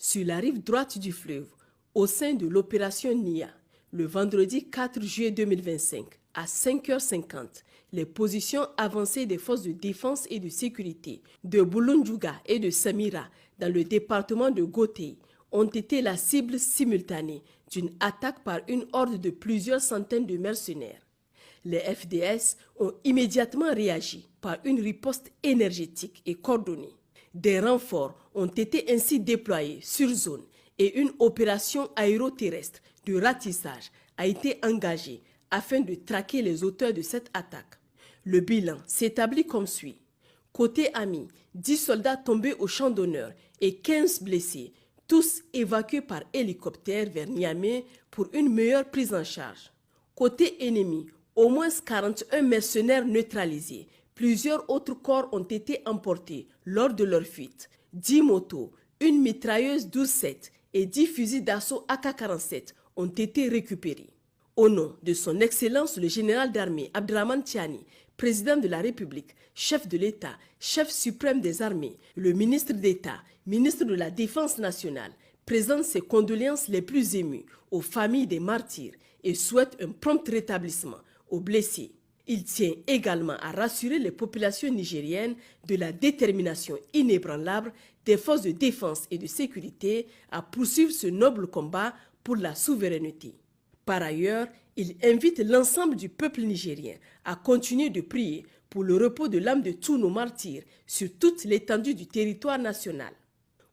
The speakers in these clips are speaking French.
sur la rive droite du fleuve, au sein de l'opération NIA, le vendredi 4 juillet 2025, à 5h50, les positions avancées des forces de défense et de sécurité de Bulunjuga et de Samira, dans le département de Gotei, ont été la cible simultanée d'une attaque par une horde de plusieurs centaines de mercenaires. Les FDS ont immédiatement réagi par une riposte énergétique et coordonnée. Des renforts ont été ainsi déployés sur zone et une opération aéroterrestre de ratissage a été engagée afin de traquer les auteurs de cette attaque. Le bilan s'établit comme suit. Côté ami, 10 soldats tombés au champ d'honneur et 15 blessés, tous évacués par hélicoptère vers Niamey pour une meilleure prise en charge. Côté ennemi, au moins 41 mercenaires neutralisés. Plusieurs autres corps ont été emportés lors de leur fuite. 10 motos, une mitrailleuse 12-7 et 10 fusils d'assaut AK-47 ont été récupérés. Au nom de son Excellence le général d'armée Abdraman Tiani, président de la République, chef de l'État, chef suprême des armées, le ministre d'État, ministre de la Défense nationale, présente ses condoléances les plus émues aux familles des martyrs et souhaite un prompt rétablissement aux blessés. Il tient également à rassurer les populations nigériennes de la détermination inébranlable des forces de défense et de sécurité à poursuivre ce noble combat pour la souveraineté. Par ailleurs, il invite l'ensemble du peuple nigérien à continuer de prier pour le repos de l'âme de tous nos martyrs sur toute l'étendue du territoire national.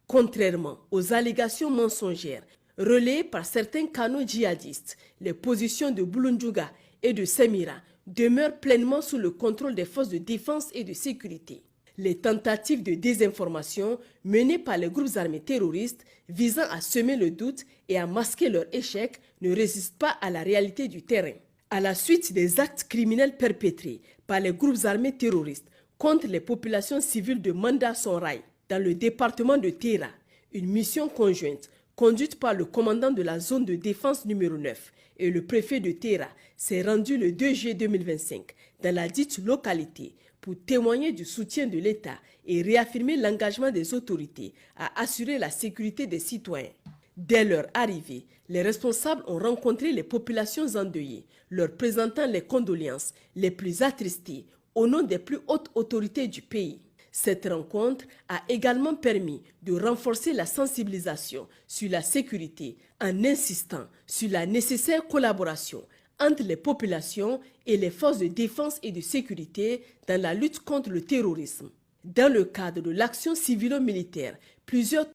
Contrairement aux allégations mensongères relayées par certains canaux djihadistes, les positions de Bulunjuga et de Samira demeurent pleinement sous le contrôle des forces de défense et de sécurité. Les tentatives de désinformation menées par les groupes armés terroristes visant à semer le doute et à masquer leur échec ne résistent pas à la réalité du terrain. À la suite des actes criminels perpétrés par les groupes armés terroristes contre les populations civiles de Manda Sonrai, dans le département de Terra, une mission conjointe conduite par le commandant de la zone de défense numéro 9 et le préfet de Terra s'est rendue le 2 juillet 2025 dans la dite localité pour témoigner du soutien de l'État et réaffirmer l'engagement des autorités à assurer la sécurité des citoyens. Dès leur arrivée, les responsables ont rencontré les populations endeuillées, leur présentant les condoléances les plus attristées au nom des plus hautes autorités du pays. Cette rencontre a également permis de renforcer la sensibilisation sur la sécurité en insistant sur la nécessaire collaboration entre les populations et les forces de défense et de sécurité dans la lutte contre le terrorisme. Dans le cadre de l'action civilo-militaire, plusieurs